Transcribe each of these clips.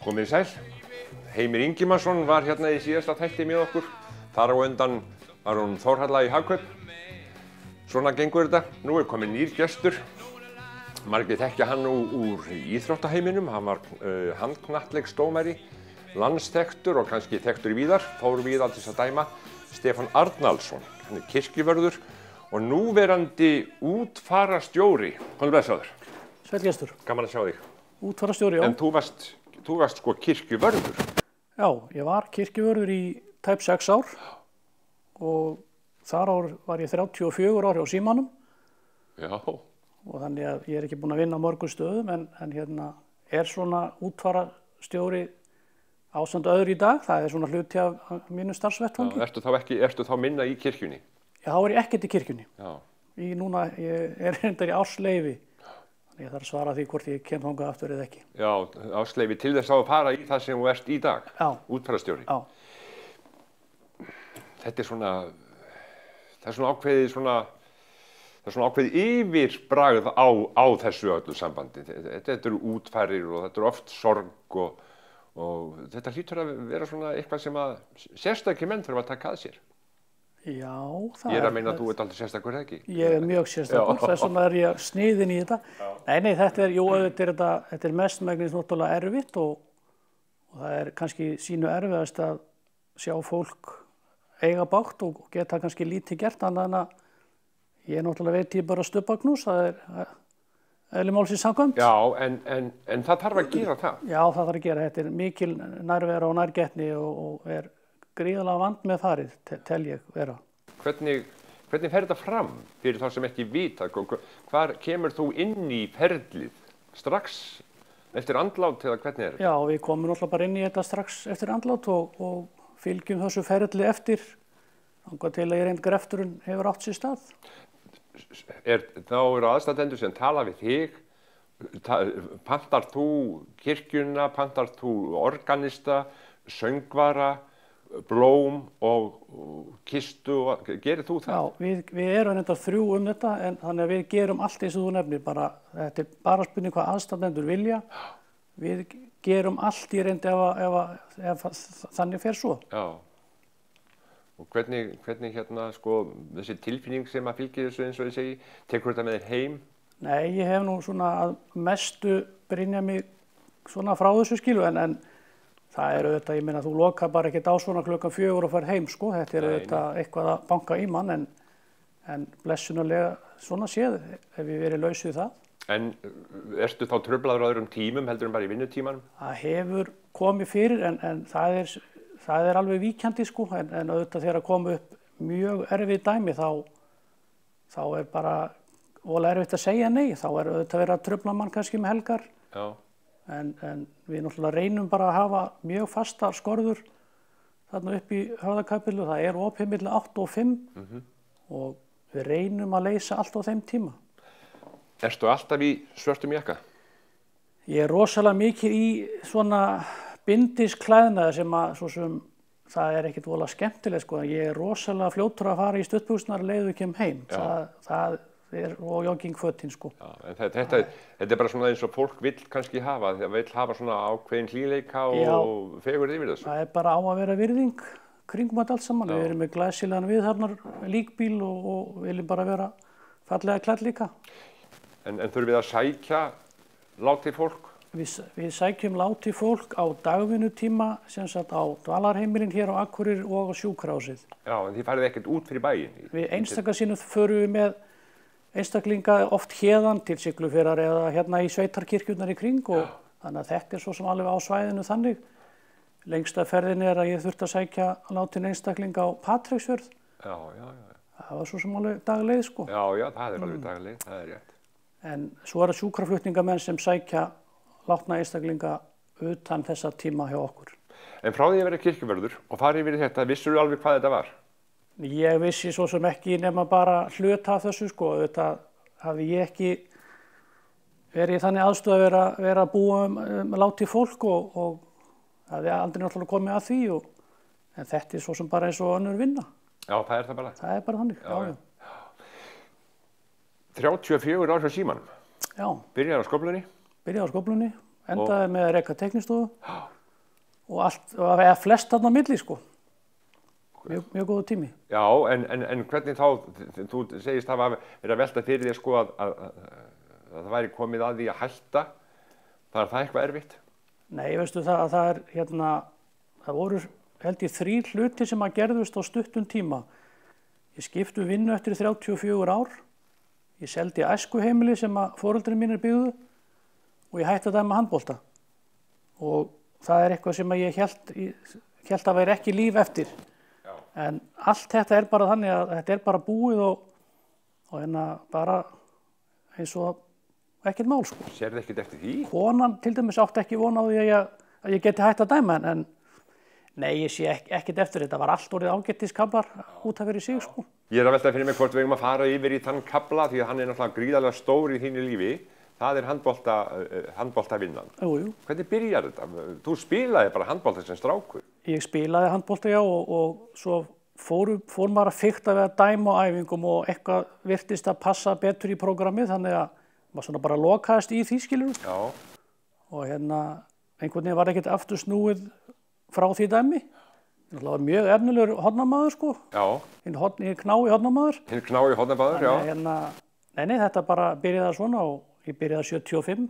Komið sæl. Heimir Ingimarsson var hérna í síðasta þætti með okkur. Þar á undan var hún Þórhalla í Hagkaup. Svona gengur þetta. Nú er kominn nýr gestur. Margir þekkja hann úr íþróttaheiminum. Hann var handknattleiksdómari, landsþekktur og kannski þekktur víðar. Fór víða til þess að dæma. Stefán Arnaldsson. Hann er kirkjuvörður og núverandi útfararstjóri. Komdu blessaður. Sæll gestur. Gaman að sjá þig. Útfararstjóri, já. En þú varst sko kirkjuvörður. Já, ég var kirkjuvörður í tæp 6 ár og þar var ég 34 ár hjá Símanum. Já. Og þannig að ég er ekki búinn að vinna á mörgum stöðum en hérna er svona útfararstjóri ásamt öðru í dag. Það er svona hluti af mínu starfsvettvangi. Ertu þá minna í kirkjunni? Já, þá er ég ekkert í kirkjunni. Já. Ég er reyndar í ársleyfi. Ég þarf að svara því hvort ég kem þangað aftur eða ekki. Já, ársleyfi til þess að fara í það sem þú ert í dag. Já. Útfararstjóri. Já. Þetta er svona ákveðið yfirbragð á þessu öllu sambandi. Þetta eru útfarir og þetta eru oft sorg og þetta hlýtur að vera svona eitthvað sem að sérstakir menn þurfa að taka að sér. Já, ég er að meina að þú ert aldrei sérstakur, ekki? Ég er mjög sérstakur, þess vegna er ég sniðinn í þetta. Nei, þetta er mestmegnis náttúrulega erfitt og það er kannski sínu erfiðast að sjá fólk eiga bágt og geta kannski lítið gert annað en að ég náttúrulega veit ég bara stubbagnús, það er eðli málsins samkvæmt. Já, en það þarf að gera það? Já, það þarf að gera. Þetta er mikil nærvera og nærgætni og er gríðarlega vand með farið, tel ég vera. Hvernig fer þetta fram fyrir þá sem ekki vita? Hvar kemur þú inn í ferlið? Strax eftir andlát eða hvernig er þetta? Já, við komum náttúrulega bara inn í þetta strax eftir andlát og fylgjum þessu ferli eftir þangað til að ég reynd grefturinn hefur átt sér stað. Þá eru aðstandendur sem tala við þig. Pantar þú kirkjuna, pantar þú organista, söngvara, blóm og kistu, gerir þú það? Já, við erum þetta 3 þetta en þannig að við gerum allt eins og þú nefnir bara, þetta er bara spurning hvað aðstandendur vilja. Við gerum allt í reynd ef þannig fer svo. Já. Og hvernig hérna sko þessi tilfinning sem að fylgir þessu eins og ég segi, tekur þetta með þér heim? Nei, ég hef nú svona að mestu brynja mig svona frá þessu skilu en það er auðvitað, ég meina þú lokar bara ekkert á svona klukkan 4 og fer heim sko, þetta er auðvitað eitthvað að banka í mann en blessunarlega svona séð hef ég verið laus við það. En ertu þá truflaður á öðrum tímum heldur en bara í vinnutímanum? Það hefur komið fyrir en það er alveg víkjandi sko, en auðvitað þegar að koma upp mjög erfið dæmi þá er bara voðalega erfitt að segja nei, þá er auðvitað verið að trufla mann kannski með helgar. Já. En við náttúrulega reynum bara að hafa mjög fastar skorður þarna upp í Höfðakapellu. Það er opið milli 8 og 5 og við reynum að leysa allt á þeim tíma. Ertu alltaf í svörtum jakka? Ég er rosalega mikið í svona bindisklæðnaði sem það er ekkert voðalega skemmtilegt sko. Ég er rosalega fljótur að fara í stuttbuxurnar leið og kem heim. Og joggingfötin sko. Já, en þetta er bara svona eins og fólk vill kannski hafa, það vill hafa svona ákveðin hlýleika og fegurð yfir þessu. Það er bara á að vera virðing kringum þetta allt saman. Við erum með glæsilegan viðhafnar líkbíl og viljum bara vera fallega klædd líka. En þurfum við að sækja látið fólk? Við sækjum látið fólk á dagvinnutíma sem sagt á dvalarheimilin hér á Akureyri og á sjúkrahúsið. Já, en þið farið ekkert út fyrir bæinn? Við einstaka sinnum förum við með einstaklinga oft héðan til Siglufjarðar eða hérna í sveitarkirkjurnar í kring og þannig að þetta er svo sem alveg á svæðinu þannig. Lengsta ferðin er að ég þurfti að sækja látinn einstaklinga á Patreksfjörð. Já. Það var svo sem alveg dagleið sko. Já, það er alveg dagleið, það er rétt. En svo eru sjúkraflutningamenn sem sækja látna einstaklinga utan þessa tíma hjá okkur. En frá því að vera kirkjuvörður og farið yfir þetta, vissirðu alveg hvað þetta var? Ég vissi svo sem ekki nema bara hluta af þessu sko, þetta hafði ég ekki verið þannig aðstöð að vera að búa látið fólk og hafði aldrei náttúrulega komið að því en þetta er svo sem bara eins og önnur vinna. Já, það er það bara. Það er bara þannig, já. 34 ár hjá Símanum. Já. Byrjaði á skóflunni? Byrjaði á skóflunni, endaði með að reka teiknistofu. eða flest þarna á milli, sko. Mjög góður tími. Já, en hvernig þá, þú segist hafa verið að velta fyrir þér sko að það væri komið að því að hætta. Það eitthvað erfitt? Nei, veistu það það voru held ég 3 hlutir sem að gerðust á stuttum tíma. Ég skipti vinnu eftir 34 ár. Ég seldi æskuheimili sem að foreldrar mínir byggðu og ég hætti að dæma handbolta. Og það eitthvað sem að ég hélt að væri ekki líf eftir. Já. En allt þetta bara þannig að þetta bara búið og bara eins og ekkert mál, sko. Sérðu ekkert eftir því? Konan til dæmis átti ekki von á því að ég geti hætt að dæma en nei, ég sé ekkert eftir þetta. Var allt orðið ágættiskaflar út af fyrir sig, sko. Ég að velta fyrir mig hvort við eigum að fara yfir í þann kafla því að hann náttúrulega gríðarlega stór í þínu lífi. Það handboltavinnan. Jú. Hvernig byrjar þetta? Þú spilaði bara handbolta sem strákur. Ég spilaði handbolta, já, og svo fór maður að fikta við að dæma á æfingum og eitthvað virtist að passa betur í prógramið, þannig að maður svona bara lokaðist í því, skilur. Já. Og einhvern veginn var ekkert aftur snúið frá því dæmi. Það var mjög efnilegur hornamaður, sko. Já. Hinn knái hornamaður. Hinn knái hornamaður, já. Nei, þetta bara byrjaði svona og ég byrjaði 75.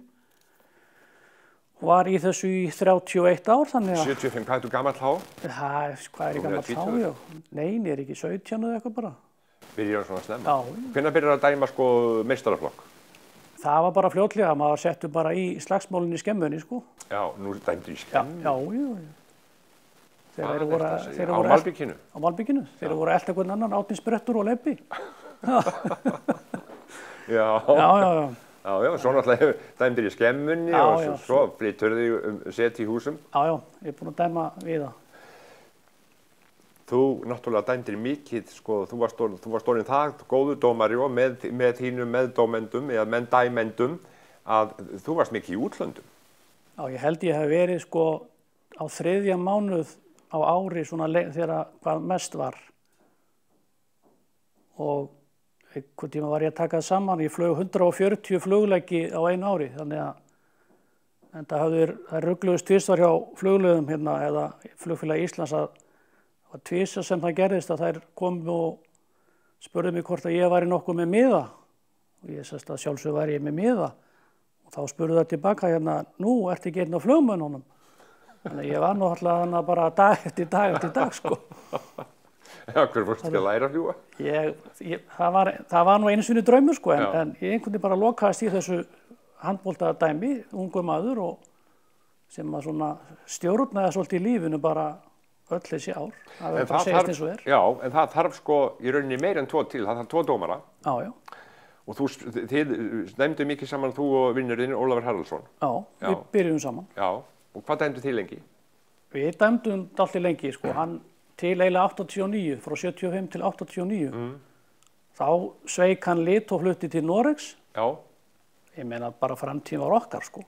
Var í þessu í 31 ár, þannig að... 75, hvað þú gamall þá? Hvað ég gamall þá, já. Nei, ég ekki 17 eða eitthvað bara. Byrjaði svona snemma? Já. Hvenær byrjaði að dæma, sko, meistaraflokk? Það var bara fljótlega, maður settu bara í slagsmálinn í Skemmunni, sko. Já, nú dæmdu í Skemmunni? Já. Þeir voru á Malbikinu? Á Malbikinu. Þeir voru ellt einhvern annan, Átni Sprettur og Lebbi. Já. Já, svo náttúrulega dæmdir í Skemmunni og svo flyttur þig set í húsum. Já, ég er búinn að dæma við það. Þú náttúrulega dæmdir mikið, sko, þú varst orðinn það góður dómari og með þínum meðdómendum eða menndæmendum að þú varst mikið í útlöndum. Já, ég held ég hef verið, sko, á 3. mánuð á ári svona þegar hvað mest var. Og einhvern tíma var ég að taka það saman. Ég flög 140 flugleggi á einu ári, þannig að það rugluðust tvisvar hjá flugliðum hérna eða Flugfélagi Íslands að tvisvar sem það gerðist að þær komu og spurðu mig hvort að ég væri nokkuð með miða. Og ég sagði að sjálfsög væri ég með miða. Og þá spurðu það tilbaka hérna, nú ertu ekki einn á flugmönnunum. Þannig að ég var nú alltaf bara dag eftir dag, sko. Já, hver fórstu ekki að læra að fljúga? Það var nú einu sinni draumur, sko, en ég einhvern veginn bara lokaðist í þessu handboltadæmi, ungur maður og sem að svona stjórnaði svolítið í lífinu bara öll þessi ár. Það er bara að segja eins og er. Já, en það þarf sko í rauninni meir en 2 til, það þarf 2 dómara. Já. Og þið dæmdu mikið saman, þú og vinnurinn Ólafur Haraldsson. Já, við byrjum saman. Já, og hvað dæmdu þið lengi? Við dæmdum dálítið lengi, sko, hann til eiginlega 89, frá 75 til 89. Þá sveik hann lit og flutti til Noregs. Já. Ég meina bara framtíðin var okkar, sko.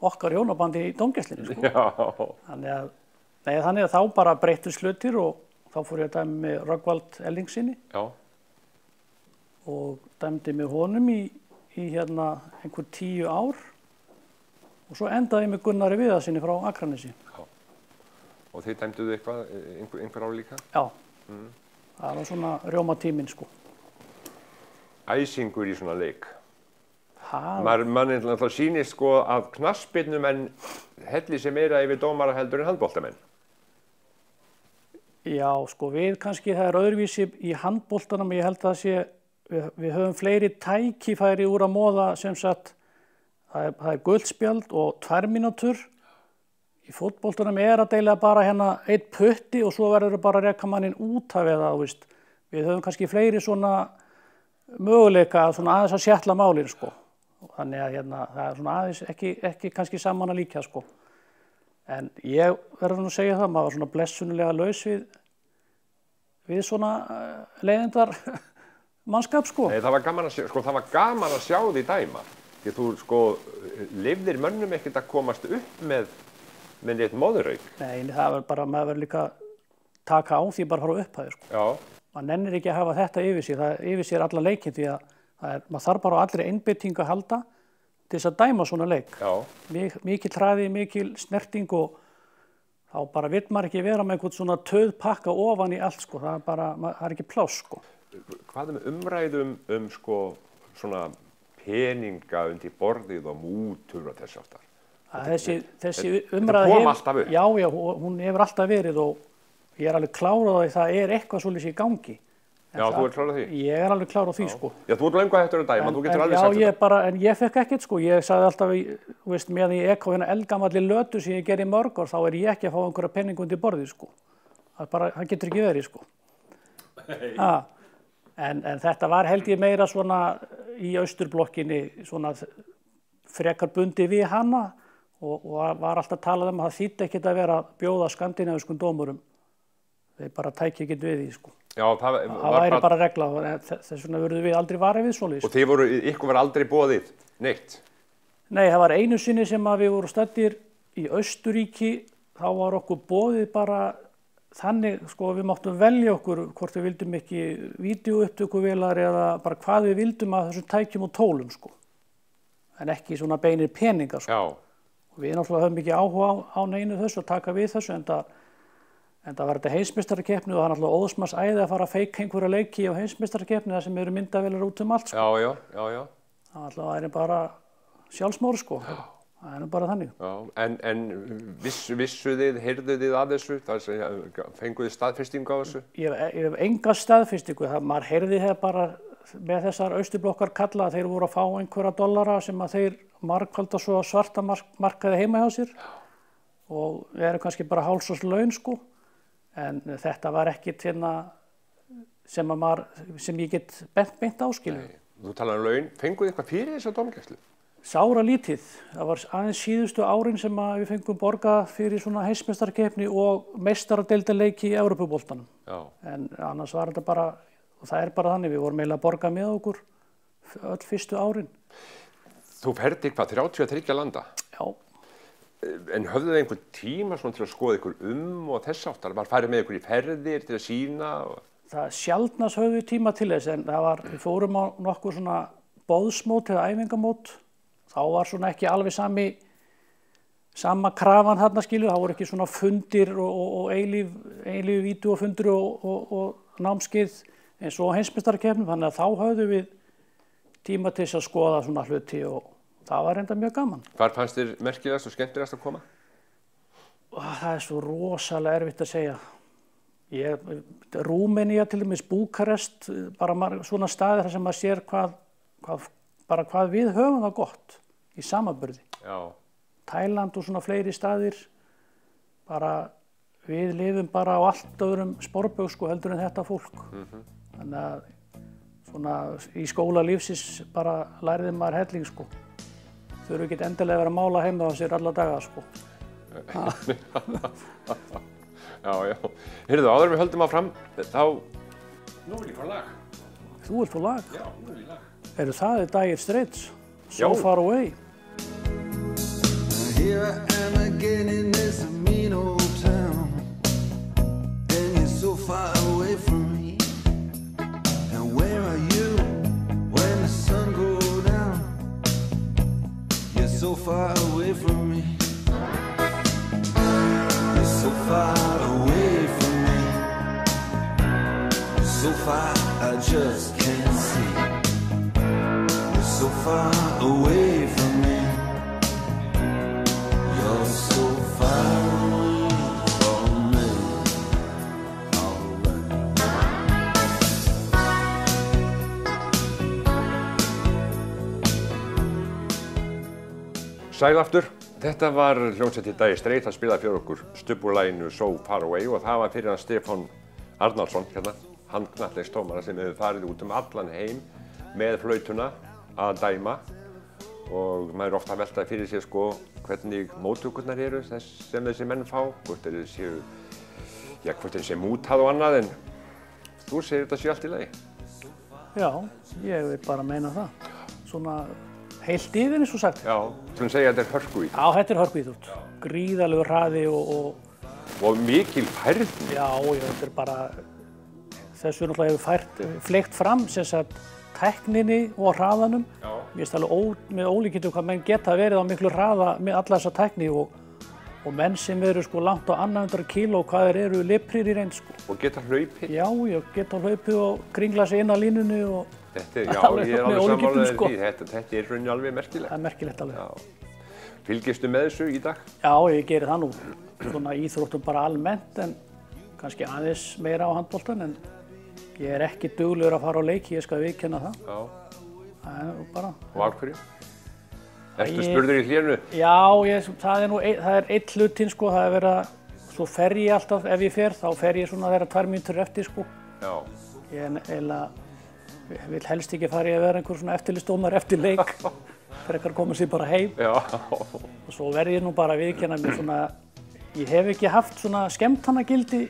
Okkar hjónabandi í dómgæslunni, sko. Já. Þannig að þá bara breyttust hlutir og þá fór ég að dæma með Rögnvald Ellingsinni. Já. Og dæmdi með honum í einhver 10 ár. Og svo endaði ég með Gunnari Viðarsinni frá Akranesi. Já. Og þið dæmduðu eitthvað, einhver ár líka? Já. Það var svona rjómatíminn, sko. Æsingur í svona leik. Manni náttúrulega sýnist, sko, að knattspyrnumenn helli sig meira yfir dómara heldur en handboltamenn. Já, sko, við kannski, það er öðruvísi í handboltanum, ég held að það sé, við höfum fleiri tækifæri úr að móða, sem sagt, það er guldspjald og 2 mínútur. Í fótboltanum að deila bara hérna 1 putti og svo verður bara að reka mannin út af eða, veist. Við höfum kannski fleiri svona möguleika svona aðeins að sjatla málin, sko. Þannig að það er svona aðeins ekki kannski saman að líka, sko. En ég verður nú að segja það, maður var svona blessunlega laus við svona leiðindar mannskap, sko. Nei, það var gaman að sjá því dæma. Því þú, sko, leyfðir mönnum ekkert að komast upp með neitt móðurauk. Nei, það var bara, maður verður líka taka á því bara frá upphæði, sko. Já. Man nennir ekki að hafa þetta yfir sér alla leikinn því að maður þarf bara á allri einbeitingu að halda til þess að dæma svona leik. Já. Mikil hraði, mikil snerting og þá bara vill maður ekki vera með einhvern svona töðpakka ofan í allt, sko. Það er bara, það er ekki pláss, sko. Hvað með umræðum sko, svona peninga undir borðið og mútur og þess aftar? Þessi umræða kom alltaf upp? Já, hún hefur alltaf verið og ég er alveg klár á því það er eitthvað svolítið í gangi. Já, þú er klár á því? Ég er alveg klár á því, sko. Já, þú ert löngu hættur dæma, þú getur alveg sagt þetta. En ég fekk ekkert, sko. Ég sagði alltaf, þú veist, meðan ég ekka á hérna eldgamalli lötu sem ég gerði í mörg ár, þá er ég ekki að fá einhverja peninga undir borðið, sko. Það getur ekki verið, sko. En þetta var held ég meira svona í Austurblokkinni, svona frekar bundið við hana og var alltaf talað að það þýddi ekkert að vera að bjóða skandinavískum dómurum. Þeir bara tækja ekkert við því, sko. Já, það væri bara regla, þess vegna verðum við aldrei varið við svoleiðis. Og ykkur var aldrei boðið neitt? Nei, það var einu sinni sem við vorum staddir í Austurríki, þá var okkur boðið bara þannig, sko, við máttum velja okkur hvort við vildum ekki vídeóupptökuvélar eða bara hvað við vildum að þessum tækjum og tólum, sko. En ekki svona beinir peningar, sko. Já. Og við náttúrulega höfum ekki áhuga á neinu þessu að taka við þessu, en það var þetta heimsmeistarakeppni og það er náttúrulega óðsmanns æði að fara að feika einhverja leiki á heimsmeistarakeppni þar sem eru myndavélar út allt, sko. Já. Það er bara sjálfsmór, sko. Það er bara þannig. Já, en vissu þið, heyrðu þið að þessu? Fenguð þið staðfestingu á þessu? Ég hef enga staðfestingu. Maður heyrði það bara með þessar Austurblokkar kalla að þeir voru að fá einhverja dollara sem að þeir margfalda svo svarta markaði heima hjá sér og eru kannski bara hálfsás laun, sko. En þetta var ekkert hérna sem ég get beint áskilu. Þú talar laun, fenguð þið eitthvað fyrir þessa dómgæslu? Sára lítið. Það var aðeins síðustu árin sem við fengum borgað fyrir svona heimsmeistarakeppni og meistaradeildarleiki í Evrópuboltanum. Já. En annars var þetta bara, og það er bara þannig, við vorum eiginlega að borga með okkur öll fyrstu árin. Þú ferðir hvað, 33 landa? Já. En höfðu þið einhvern tíma svona til að skoða ykkur og þess áttar? Var farið með ykkur í ferðir til að sýna? Það sjaldnast höfðu við tíma til þess, en við fórum á nokkur svona boðsmót eða æfingamót. Þá var svona ekki alveg sama krafan þarna, skilur. Það voru ekki svona fundir og eilíf vídeófundir og námskeið eins og heimsmeistarakeppni, þannig að þá höfðu við tíma til þess að skoða svona hluti og það var enda mjög gaman. Hvar fannst þér merkilegast og skemmtilegast að koma? Það er svo rosalega erfitt að segja. Rúmenía til dæmis, Búkarest, bara svona staðir þar sem maður sér hvað við höfum það gott í samanburði. Já. Tæland og svona fleiri staðir, bara við lifum bara á allt öðrum sporbaug, sko, heldur en þetta fólk. Þannig að svona í skóla lífsins bara lærði maður helling, sko. Þurfu ekki endilega að vera að mála heima á sér alla daga, sko. Já. Heyrðu, áður við höldum áfram, þá... Nú vil ég fá lag. Þú vilt fá lag? Já, nú vil ég lag. Það er Dire Straits, So Far Away. Here I am again in this mean old town, and you're so far away from me. And where are you when the sun goes down? You're so far away from me. You're so far away from me. So far I just can't see. You're so far away from me. You're so far away from me. Sæl aftur. Þetta var hljómsveit Dire Straits að spila fyrir okkur Stubbulaginu So Far Away og það var fyrir hann Stefán Arnaldsson, hérna, handknattleiksdómara sem hefur farið út allan heim með flautuna að dæma og maður ofta veltaði fyrir sér, sko, hvernig móttökurnar eru sem þessi menn fá, hvort þeir séu mútað og annað, en þú segir þetta sé allt í lagi. Já, ég vil bara meina það. Svona heilt yfir, eins og sagt. Já, sem segja að þetta er hörkuíþrótt. Já, þetta er hörkuíþrótt. Gríðarlegur hraði og mikil færni. Já, þetta er bara, þessu náttúrulega hefur fleygt fram, sem sagt, tækninni og hraðanum. Já. Mér finnst alveg með ólíkindum hvað menn geta verið á miklu hraða með alla þessa tækni og og menn sem eru sko langt á 200 kíló, hvað þeir eru leprir í reynd sko. Og geta hlaupið. Já, geta hlaupið og kringla sig inn á línunni og Þetta er, já, ég er alveg sammálaður sko. því. Þetta er rauninni alveg merkilegt. Það er merkilegt alveg. Já. Fylgistu með þessu í dag? Já, ég geri það nú. Svona íþróttum bara almennt en kannski aðeins meira á handboltan en ég er ekki duglegur að fara á leiki, ég skal viðurkenna það. Já. Það er bara. Og af hverju? Ertu spurður í hlénu? Já, það er einn hlutinn sko, það er verið að, svo fer ég alltaf, ef ég fer, þá fer ég svona þeirra 2 mínútur eftir sko. Já. Ég vil helst ekki fara í að vera einhver svona eftirlitsdómar eftir leik, frekar koma sér bara heim. Já. Og svo verð ég nú bara að viðurkenna mér svona, ég hef ekki haft svona skemmtanagildi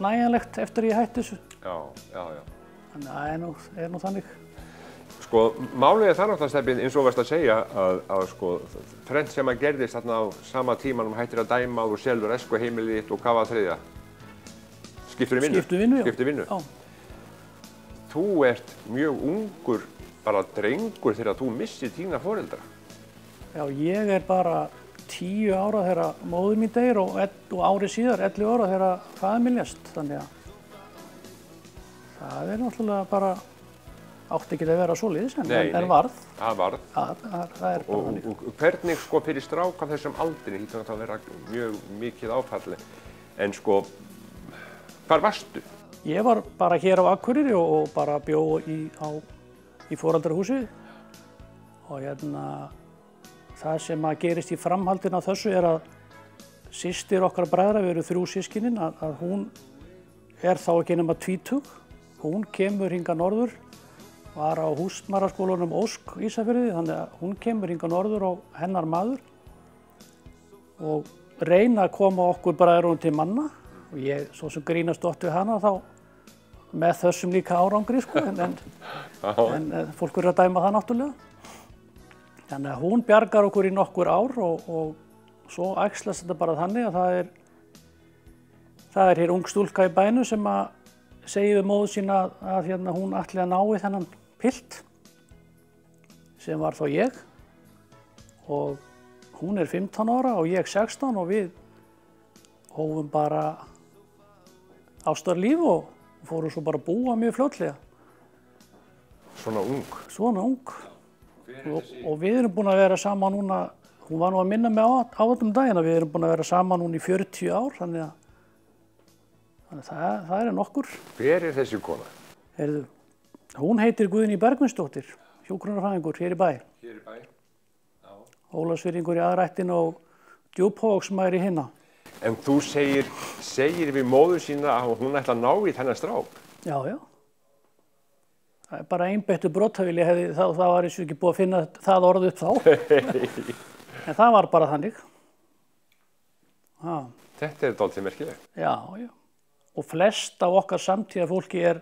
nægjanlegt eftir ég hætti þessu. Já. Þannig að það er nú þannig. Sko, málið það náttúrulega, Stebbi, eins og varst að segja að sko, þrennt sem að gerðist þarna á sama tímanum hættir að dæma og þú selur heimilið þitt og hvað var þriðja? Skiptur vinnu? Skiptur vinnu. Já. Þú ert mjög ungur, bara drengur þegar þú missir þína foreldra. Já, ég er bara 10 ára þegar móðir mín deyr og árið síðar 11 ára þegar faðir minn lést. Þannig að það er náttúrulega bara átti ekki að vera svoleiðis en varð. Það varð. Það er bara þannig. Og hvernig sko fyrir strák af þessum aldri, því það vera mjög mikið áfalli. En sko, hvar varstu? Ég var bara hér á Akureyri og bara bjó í foreldrahúsi og það sem að gerist í framhaldinu af þessu er að systir okkar bræðra, við erum 3 systkinin, að hún er þá ekki nema 20. Hún kemur hingað norður, var á húsmæðraskólanum Ósk Ísafirði, þannig að hún kemur hingað norður og hennar maður og reyna að koma okkur bræðrunum til manna. Og ég, svo sem grínast oft við hana, þá með þessum líka árangri, sko, en fólk eru að dæma það náttúrulega. Þannig að hún bjargar okkur í nokkur ár og svo æxlast þetta bara þannig að það er hér ung stúlka í bænum sem að segja við móður sína að hún ætli að ná í þennan pilt, sem var þá ég, og hún er 15 ára og ég 16 og við hófum bara ástarlíf og fórum svo bara að búa mjög fljótlega. Svona ung? Svona ung. Og við erum búin að vera saman núna, hún var nú að minna mig á öllum daginn að við erum búin að vera saman núna í 40 ár, þannig að það er nokkur. Hver er þessi kona? Heyrðu, hún heitir Guðný Bergvinsdóttir, hjúkrunarfræðingur hér í bæ. Hér í bæ, já. Ólafsfirðingur í aðrættin og Djúpavogsmaður í hinna. En þú segir við móður sína að hún ætla að ná í þennan strák? Já. Það er bara einbeittur brotavilji, það var eins og ekki búið að finna það orð upp þá. En það var bara þannig. Já. Þetta er dálítið merkilegt. Já. Og flest af okkar samtíðarfólki er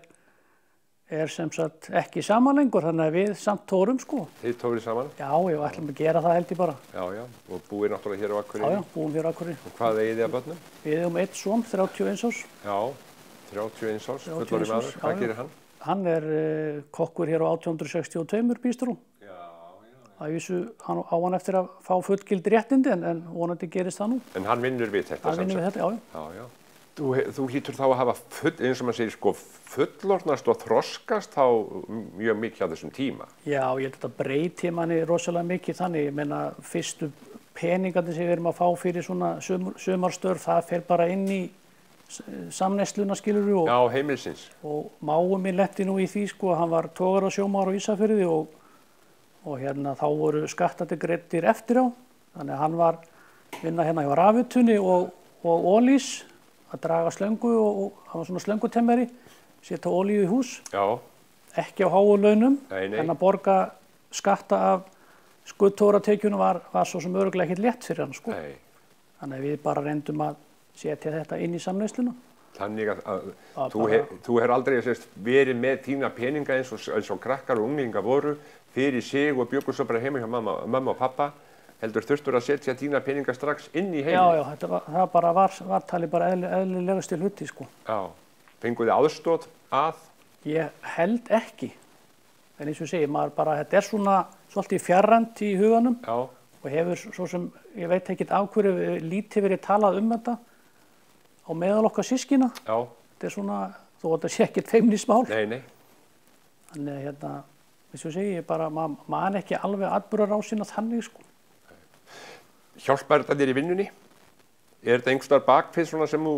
sem sagt ekki saman lengur, þannig að við samt tórum, sko. Þið tóruð saman? Já, við ætlum að gera það held ég bara. Já. Og búið náttúrulega hér á Akureyri? Já, búum hér á Akureyri. Og hvað eigið þið að börnum? Við eigum 1 son, 31 árs. Já, 31 árs, fullorðinn maður. Hvað gerir hann? Hann er kokkur hér á 1862 bístrú. Já. Það vísu á hann eftir að fá fullgild réttindi en vonandi gerist það nú. En hann vinnur við þetta? Hann vinnur við þetta, já. Þú hlýtur þá að hafa eins og maður segir sko fullorðnast og þroskast þá mjög mikið á þessum tíma. Já, ég held að þetta breyti manni rosalega mikið þannig. Ég meina fyrstu peningarnir sem við erum að fá fyrir svona sumarstörf, það fer bara inn í samneysluna, skilurðu. Já, heimilsins. Og mágur minn lenti nú í því, sko, hann var togarasjómaður á Ísafirði og þá voru skattandi greiddir eftir á. Þannig að hann var vinna hérna hjá Rafvitunni og Ólís að draga slöngu og hann var svona slöngutemmeri, setja olíu í hús. Já. Ekki á háu launum, Nei. En að borga skatta af skuttóratekjunum var svo sem örugglega ekkert létt fyrir hann, sko. Nei. Þannig að við bara reyndum að setja þetta inn í samneysluna. Þannig að þú hefur aldrei verið með þína peninga eins og krakkar og unglingar voru fyrir sig og bjuggu svo bara heima hjá mamma og pappa. Heldur þurftur að setja þína peninga strax inn í heiminn? Já, það bara var talið bara eðlilegasti hluti, sko. Já. Fenguð þið aðstoð að? Ég held ekki. En eins og ég segi, þetta er svona svolítið fjarrænt í huganum. Já. Og og hefur svo sem, ég veit ekki af hverju lítið verið talað þetta á meðal okkar systkina. Já. Þetta svona, þó þetta sé ekkert feimnismál. Nei. Þannig eins og segi, ég bara, man ekki alveg atburðarásina þannig, sko. Hjálpar þetta þér í vinnunni? Er þetta einhvers staðar bakfið svona sem þú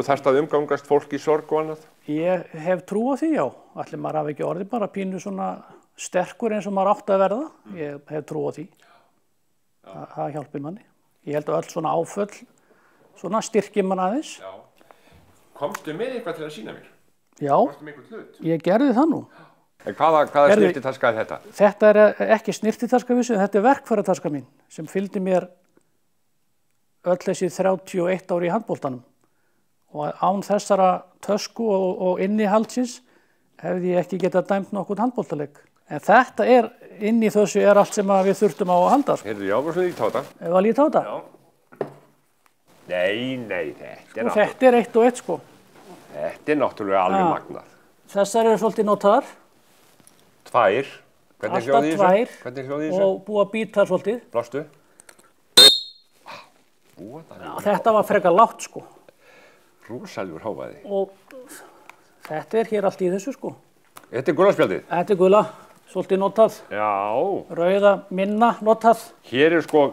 þarft að umgangast fólk í sorg og annað? Ég hef trú á því, já. Ætli maður hafi ekki orðið bara pínu svona sterkur eins og maður átti að verða. Ég hef trú á því. Það hjálpir manni. Ég held að öll svona áföll, svona styrkir mann aðeins. Já. Komstu með eitthvað til að sýna mér? Já, Komstu með einhvern hlut? ég gerði það nú. En hvaða snyrtitaska er þetta? Þetta er ekki snyrtitaska vissu, þetta er verkfærataska mín sem fylgdi mér öll þessi 31 ár í handboltanum. Og án þessara tösku og innihaldsins hefði ég ekki getað dæmt nokkurn handboltaleik. En þetta inn í þessu allt sem við þurftum á að halda. Heyrðu, já, hvað svo líta á þetta? Ef að líta á þetta? Já. Nei, þetta Þetta er 1 og 1, sko. Þetta er náttúrulega alveg magnað. Þessar eru svolítið notaðar. 2. Hvernig hljóði þessu? Og búa bítar svolítið. Blástu? Þetta var frekar lágt, sko. Rosalur hávaði. Og þetta er hér allt í þessu, sko. Þetta er gulaspjaldið? Þetta er gula, svolítið notað. Já. Rauða minna notað. Hér er sko...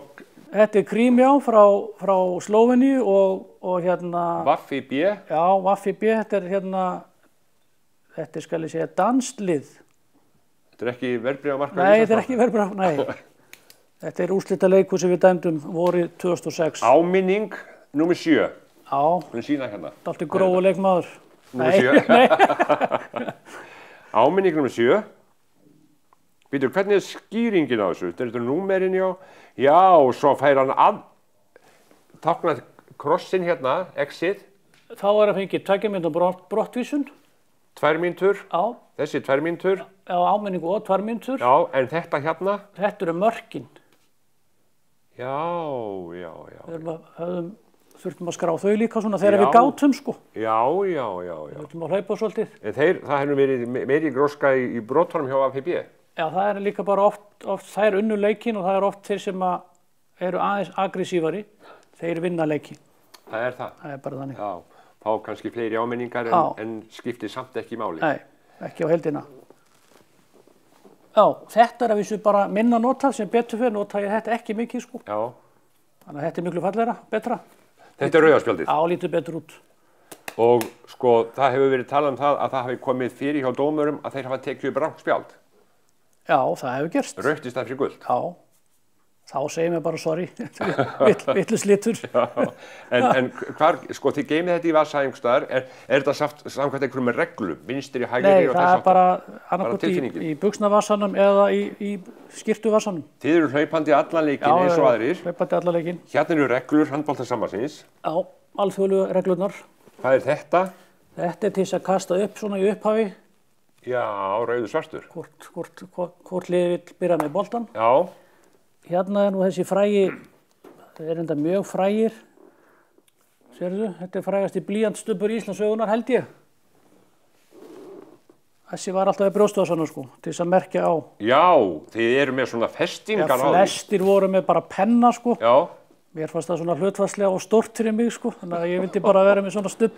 Þetta er Krímjá frá Slóveníu og Vaffi B. Já, Vaffi B, þetta er skal ég segja danslið. Þetta er ekki verðbréfamarkað? Nei, þetta er ekki verðbréfamarkað, nei. Þetta er úrslitaleikur sem við dæmdum vorið 2006. Áminning númer 7. Já. Hún sýna hérna. Þetta er alltaf grófu leikmaður. Númer 7? Nei. Áminning númer 7. Býtur, hvernig er skýringin á þessu? Þetta er númerin, já. Já, og svo fær hann táknað krossin hérna, X-ið. Þá að fengið 2 mínútur brottvísun. 2 mínútur. Já. Þessi 2 mínútur. Já, áminningu og 2 mínútur. Já, en þetta hérna? Þetta eru mörkin. Já. Við þurftum að skrá þau líka svona þegar við gátum, sko. Já. Við þurftum að hlaupa svolítið. En það hefur verið meiri gróska í brotunum hjá AFB? Já, það er líka bara oft þær unnu leikinn og það er oft þeir sem eru aðeins aggressívari, þeir vinna leikinn. Það er það? Það er bara þannig. Já, fá kannski fleiri áminningar en skiptir samt ekki máli. Nei, ekki á heildina. Já, þetta er að vísu bara minna notað sem betur fyrir nota ég þetta ekki mikið, sko. Já. Þannig að þetta er miklu fallegra, betra. Þetta er rauðaspjaldið? Já, lítið betur út. Og sko, það hefur verið talað það að það hafi komið fyrir hjá dómurum að þeir hafa tekið upp rangt spjald. Já, það hefur gerst. Rautt í stað fyrir gult. Já, þá segir mér bara sorry, vitlaus litur. En hvar, sko, þið geymið þetta í vasa einhvers staðar, er þetta samkvæmt einhverjum reglum, vinstri, hægri og þess aftur? Nei, það er bara annarkvort í buxnavassanum eða í skyrtuvassanum. Þið eru hlaupandi allan leikinn eins og aðrir. Já, hlaupandi allan leikinn. Hérna eru reglur handboltasambandsins. Já, alþjóðlegu reglurnar. Hvað er þetta? Þetta er til þess að kasta upp svona í upphafi. Já, rauður svartur. Hvort liðið vill byrja með boltan. Já. Hérna er nú þessi frægi, það er enda mjög frægir. Sérðu, þetta er frægasti blýantstubbur Íslandssögunar held ég. Þessi var alltaf í brjóstvasanum, sko, til þess að merkja á. Já, þið eru með svona festingar á því. Já, flestir voru með bara penna, sko. Já. Mér fannst það svona hlutfallslega og stórt fyrir mig, sko, þannig að ég vildi bara vera með svona stubb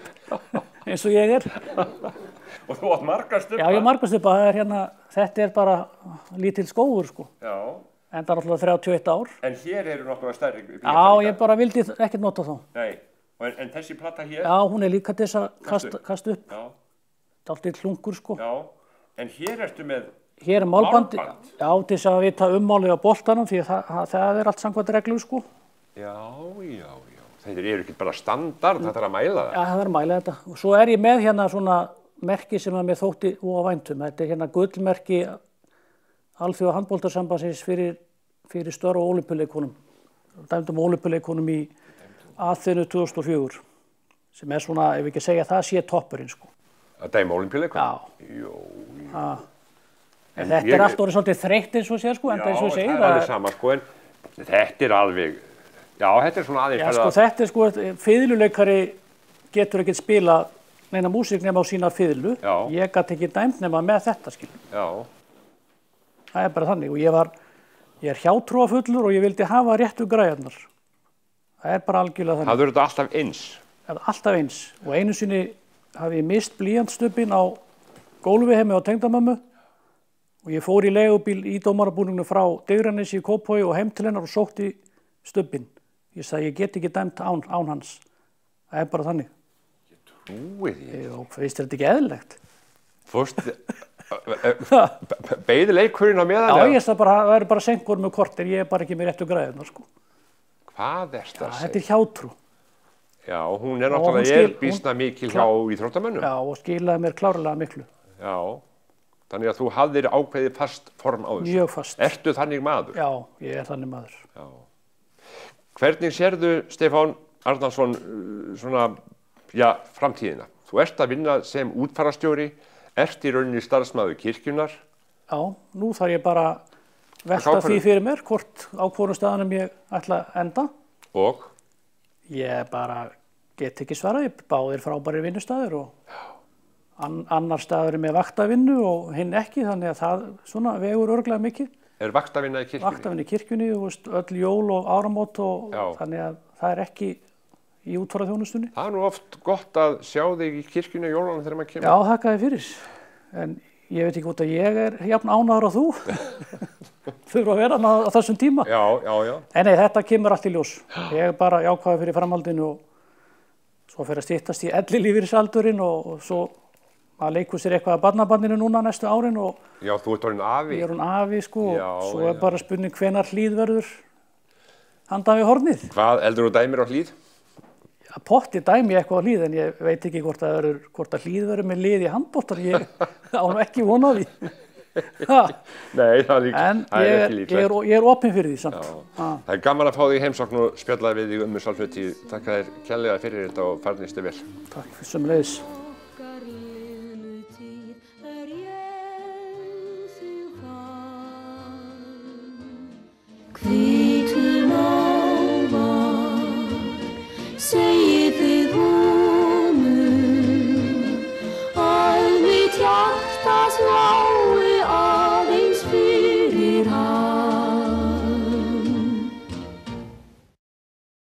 eins og ég er. Og þú átt margar stubba? Já, ég margar stubba, þetta er bara lítill skógur, sko. Já. Enda alltaf 31 ár. En hér eru nokkuð stærri? Já, ég bara vildi ekkert nota þá. Nei, en þessi plata hér? Já, hún er líka til þess að kasta upp. Já. Dálítið hlungur, sko. Já, en hér ertu með hér er málband. Já, til þess að vita ummálið á boltanum, því það er allt samkvæmt reglur, sko. Já. Þeir eru ekki bara standard, það þarf að mæla það. Já, það þarf að mæla þetta. Og svo er ég með hérna svona merki sem að mér þótti og að væntum. Þetta er hérna gullmerki Alþjóða handboltasambandsins fyrir störf og ólympíuleikunum. Dæmdum ólympíuleikunum í Aþenu 2004. Sem er svona, ef ekki segja það, sé toppurinn, sko. Að dæma ólympíuleikunum? Já. Jó. En þetta er allt orðið svolítið þreytt eins og sér, sko, enda eins og segir. Já, það er alveg sama, sko, en þetta er alveg... Já, þetta er svona aðeins... Já, sko, þetta er sko, fiðluleikari getur ekkert spila neina músík nema á sína fiðlu. Já. Ég gat ekki dæmt nema með þetta, skilur. Já. Það er bara þannig og ég var Ég er hjátrúafullur og ég vildi hafa réttu græjarnar. Það er bara algjörlega þannig. Það verður þetta alltaf eins. Það er alltaf eins. Og einu sinni hafi ég mist blýantstubbinn á gólfi heimi á tengdamömmu og ég fór í leigubíl í dómarabúninginu frá Digranesi í Kópavogi og heim til hennar og sótti stubbinn. Ég sagði, ég get ekki dæmt án hans. Það er bara þannig. Trúið því. Og finnst þetta ekki eðlilegt? Fórst, beið leikurinn á meðan? Já, ég sagði bara, það er bara senkur með kortir, ég er bara ekki með réttu græðunar, sko. Hvað er þetta að segja? Þetta er hjátrú. Já, hún er náttúrulega býsna mikil hjá íþróttamönnum. Já, og skilaði mér klárlega miklu. Já, þannig að þú hafðir ákveðið fast form á þessu. Mjög fast. Ertu þannig maður? Já, ég er þannig maður. Já. Hvernig sérðu, Stefán Arnarsson, svona, já, framtíðina? Þú ert að vinna sem útfararstjóri, ert í rauninni starfsmaður kirkjunnar. Já, nú þarf ég bara velta því fyrir mér, hvort á hvorum staðanum ég ætla að enda. Og? Ég bara get ekki svarað, báðir frábærir vinnustaðir og annar staður er með vaktavinnu og hinn ekki, þannig að það svona vegur örugglega mikið. Er vaktavinna í kirkjunni? Vaktavinna í kirkjunni, öll jól og áramót og þannig að það er ekki í útfararþjónustunni. Það er nú oft gott að sjá þig í kirkjunni jólunum þegar maður kemur. Já, þakka þér fyrir. En ég veit ekki hvort að ég er jafn ánægður og þú. Þurfa að vera á þessum tíma. Já, já, já. En nei, þetta kemur allt í ljós. Ég er bara jákvæður fyrir framhaldinu og svo fer að styttast í ellilífeyrisaldurinn og svo að leikur sér eitthvað að barnabarninu núna næstu árin og já, þú ert orðinn afi. Ég er orðinn afi, sko, já, og svo er bara spurning hvenær Hlíð verður handan við hornið. Hvað eldur þú dæmir á Hlíð? Potti dæmi ég eitthvað á Hlíð en ég veit ekki hvort að Hlíð verður með lið í handboltar, ég á nú ekki von á því. Nei, það er ekki líklegt. En ég er opinn fyrir því samt. Það er gaman að fá þig í heimsókn og spjalla við þig þessa hluti. Takk þér kærlega fyrir þetta og farnistu vel. Takk sömuleiðis.